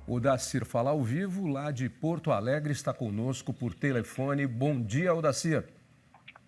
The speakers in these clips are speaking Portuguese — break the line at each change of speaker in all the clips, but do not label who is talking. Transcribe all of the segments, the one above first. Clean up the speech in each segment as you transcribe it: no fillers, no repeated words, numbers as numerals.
O Dacir fala ao vivo, lá de Porto Alegre, está conosco por telefone. Bom dia, Odacir.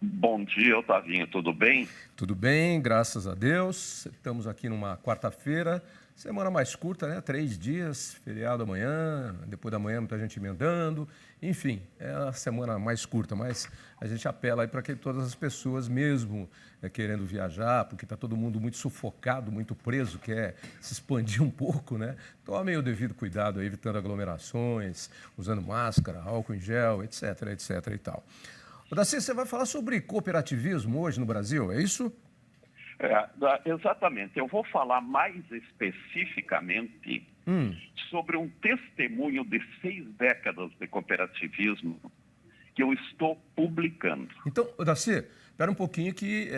Bom dia, Otavinho, tudo bem?
Tudo bem, graças a Deus. Estamos aqui numa quarta-feira, semana mais curta, né? 3 dias, feriado amanhã, depois da manhã muita gente emendando. Enfim, é a semana mais curta, mas a gente apela aí para que todas as pessoas, mesmo querendo viajar, porque está todo mundo muito sufocado, muito preso, quer se expandir um pouco, né? Tomem o devido cuidado aí, evitando aglomerações, usando máscara, álcool em gel, etc, etc e tal. Daci, você vai falar sobre cooperativismo hoje no Brasil, é isso?
Exatamente. Eu vou falar mais especificamente sobre um testemunho de 6 décadas de cooperativismo que eu estou publicando.
Então, Daci, espera um pouquinho que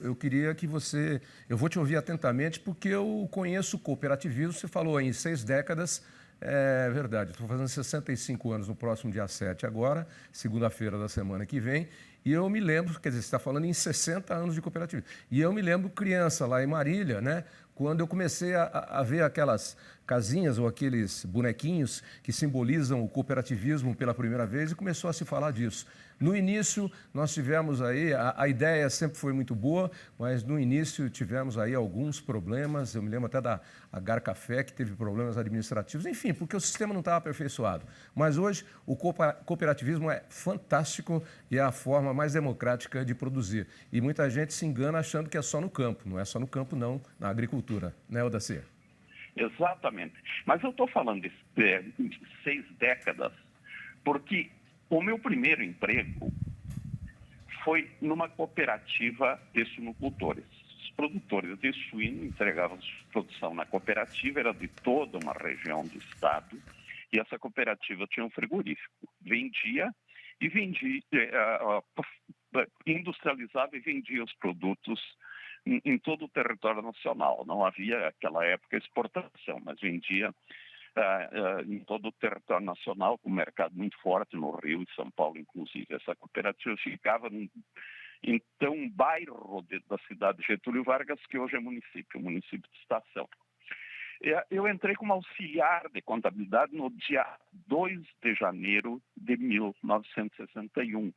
eu queria que você... Eu vou te ouvir atentamente porque eu conheço o cooperativismo, você falou em 6 décadas, é verdade, estou fazendo 65 anos no próximo dia 7 agora, segunda-feira da semana que vem, e eu me lembro, quer dizer, você está falando em 60 anos de cooperativismo, e eu me lembro criança lá em Marília, né, quando eu comecei a ver aquelas casinhas ou aqueles bonequinhos que simbolizam o cooperativismo pela primeira vez e começou a se falar disso. No início, nós tivemos aí, a ideia sempre foi muito boa, mas no início tivemos aí alguns problemas, eu me lembro até da Agar Café, que teve problemas administrativos, enfim, porque o sistema não estava aperfeiçoado. Mas hoje, o cooperativismo é fantástico e é a forma mais democrática de produzir. E muita gente se engana achando que é só no campo, não é só no campo não, na agricultura, né, Odacir?
Exatamente. Mas eu estou falando de 6 décadas porque o meu primeiro emprego foi numa cooperativa de suinocultores. Os produtores de suíno entregavam produção na cooperativa, era de toda uma região do estado, e essa cooperativa tinha um frigorífico. Vendia e vendia, industrializava e vendia os produtos em todo o território nacional. Não havia, naquela época, exportação, mas vendia em todo o território nacional, com um mercado muito forte no Rio e São Paulo, inclusive. Essa cooperativa ficava então um bairro da cidade de Getúlio Vargas, que hoje é município, município de Estação. Eu entrei como auxiliar de contabilidade no dia 2 de janeiro de 1961.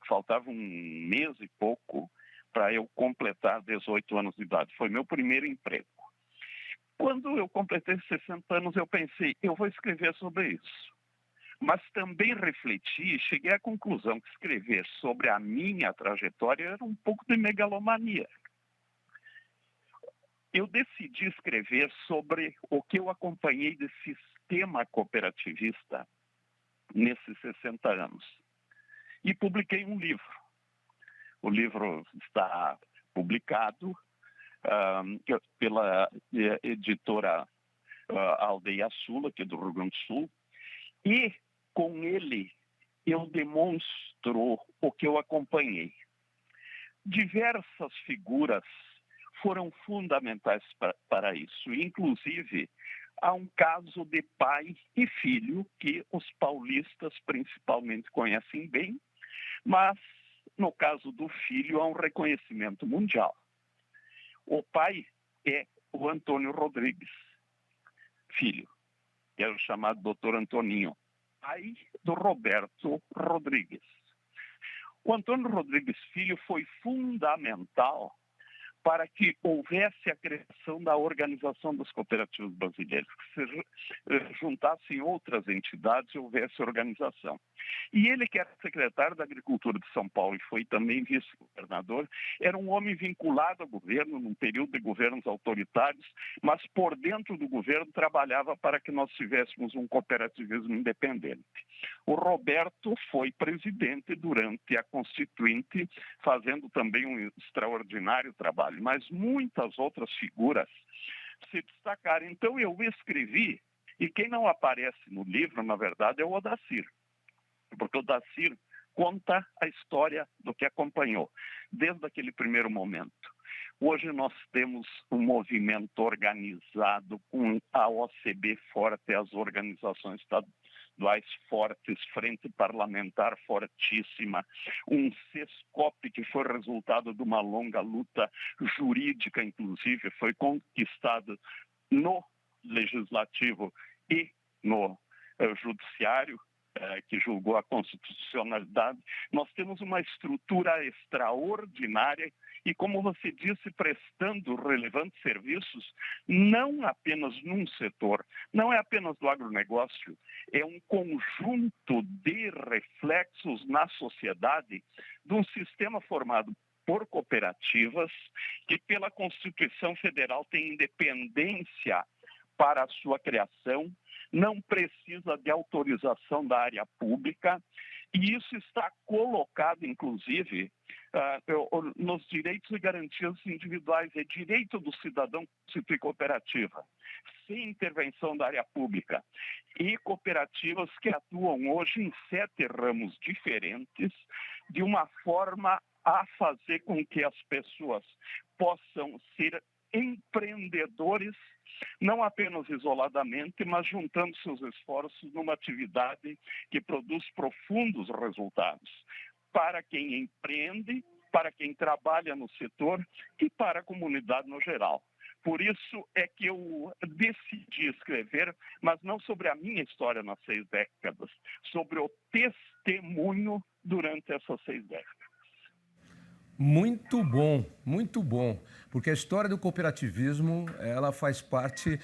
Faltava um mês e pouco para eu completar 18 anos de idade. Foi meu primeiro emprego. Quando eu completei 60 anos, eu pensei, eu vou escrever sobre isso. Mas também refleti e cheguei à conclusão que escrever sobre a minha trajetória era um pouco de megalomania. Eu decidi escrever sobre o que eu acompanhei de sistema cooperativista nesses 60 anos. E publiquei um livro. O livro está publicado pela editora Aldeia Sul, aqui do Rio Grande do Sul, e com ele eu demonstro o que eu acompanhei. Diversas figuras foram fundamentais para isso, inclusive há um caso de pai e filho que os paulistas principalmente conhecem bem, mas no caso do filho há um reconhecimento mundial. O pai é o Antônio Rodrigues, filho, que era o chamado doutor Antoninho, pai do Roberto Rodrigues. O Antônio Rodrigues Filho foi fundamental para que houvesse a criação da Organização dos Cooperativos Brasileiros, que se juntassem outras entidades e houvesse organização. E ele, que era secretário da Agricultura de São Paulo e foi também vice-governador, era um homem vinculado ao governo, num período de governos autoritários, mas por dentro do governo trabalhava para que nós tivéssemos um cooperativismo independente. O Roberto foi presidente durante a Constituinte, fazendo também um extraordinário trabalho, mas muitas outras figuras se destacaram. Então eu escrevi, e quem não aparece no livro, na verdade, é o Odacir, porque o Odacir conta a história do que acompanhou, desde aquele primeiro momento. Hoje nós temos um movimento organizado com a OCB forte, as organizações estaduais fortes, Frente Parlamentar fortíssima, um SESCOP que foi resultado de uma longa luta jurídica, inclusive, foi conquistado no Legislativo e no judiciário, que julgou a constitucionalidade. Nós temos uma estrutura extraordinária e, como você disse, prestando relevantes serviços, não apenas num setor, não é apenas do agronegócio, é um conjunto de reflexos na sociedade de um sistema formado por cooperativas que, pela Constituição Federal, tem independência para a sua criação, não precisa de autorização da área pública, e isso está colocado, inclusive, nos direitos e garantias individuais. É direito do cidadão constituir cooperativa, sem intervenção da área pública. E cooperativas que atuam hoje em 7 ramos diferentes, de uma forma a fazer com que as pessoas possam ser empreendedores, não apenas isoladamente, mas juntando seus esforços numa atividade que produz profundos resultados para quem empreende, para quem trabalha no setor e para a comunidade no geral. Por isso é que eu decidi escrever, mas não sobre a minha história nas 6 décadas, sobre o testemunho durante essas 6 décadas.
Muito bom, porque a história do cooperativismo ela faz parte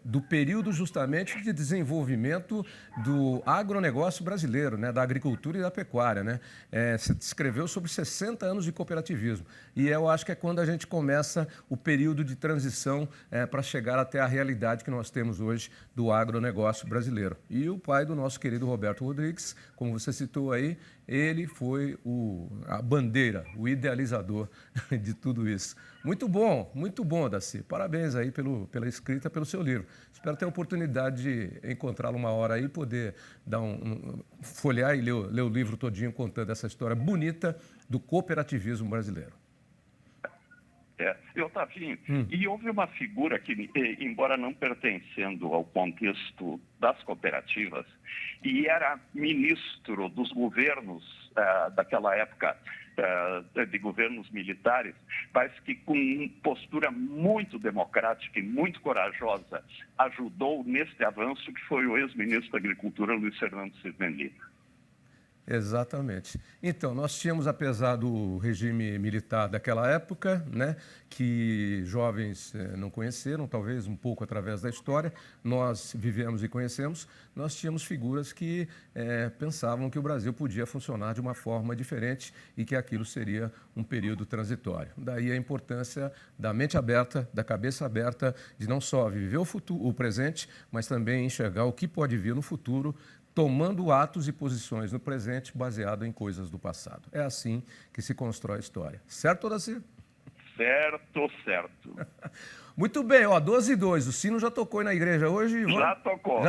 do período justamente de desenvolvimento do agronegócio brasileiro, né, da agricultura e da pecuária, né? Você escreveu sobre 60 anos de cooperativismo e eu acho que é quando a gente começa o período de transição para chegar até a realidade que nós temos hoje do agronegócio brasileiro. E o pai do nosso querido Roberto Rodrigues, como você citou aí, ele foi a bandeira, o idealizador de tudo isso. Muito bom, Daci. Parabéns aí pela escrita, pelo seu livro. Espero ter a oportunidade de encontrá-lo uma hora aí e poder dar folhear e ler o livro todinho contando essa história bonita do cooperativismo brasileiro.
Otavinho, e houve uma figura que, embora não pertencendo ao contexto das cooperativas, e era ministro dos governos daquela época, de governos militares, mas que com postura muito democrática e muito corajosa ajudou neste avanço, que foi o ex-ministro da Agricultura, Luiz Fernando Cisne.
Exatamente. Então, nós tínhamos, apesar do regime militar daquela época, né, que jovens não conheceram, talvez um pouco através da história, nós vivemos e conhecemos, nós tínhamos figuras que pensavam que o Brasil podia funcionar de uma forma diferente e que aquilo seria um período transitório. Daí a importância da mente aberta, da cabeça aberta, de não só viver o presente, mas também enxergar o que pode vir no futuro, tomando atos e posições no presente baseado em coisas do passado. É assim que se constrói a história. Certo, Daci?
Certo.
Muito bem, 12:02. O sino já tocou aí na igreja hoje?
Já tocou.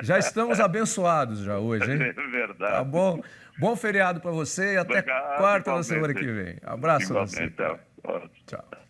Já estamos abençoados já hoje, hein?
É verdade.
Tá bom? Bom feriado para você e até quarta da semana que vem. Abraço, Daci.
Então.
Tchau.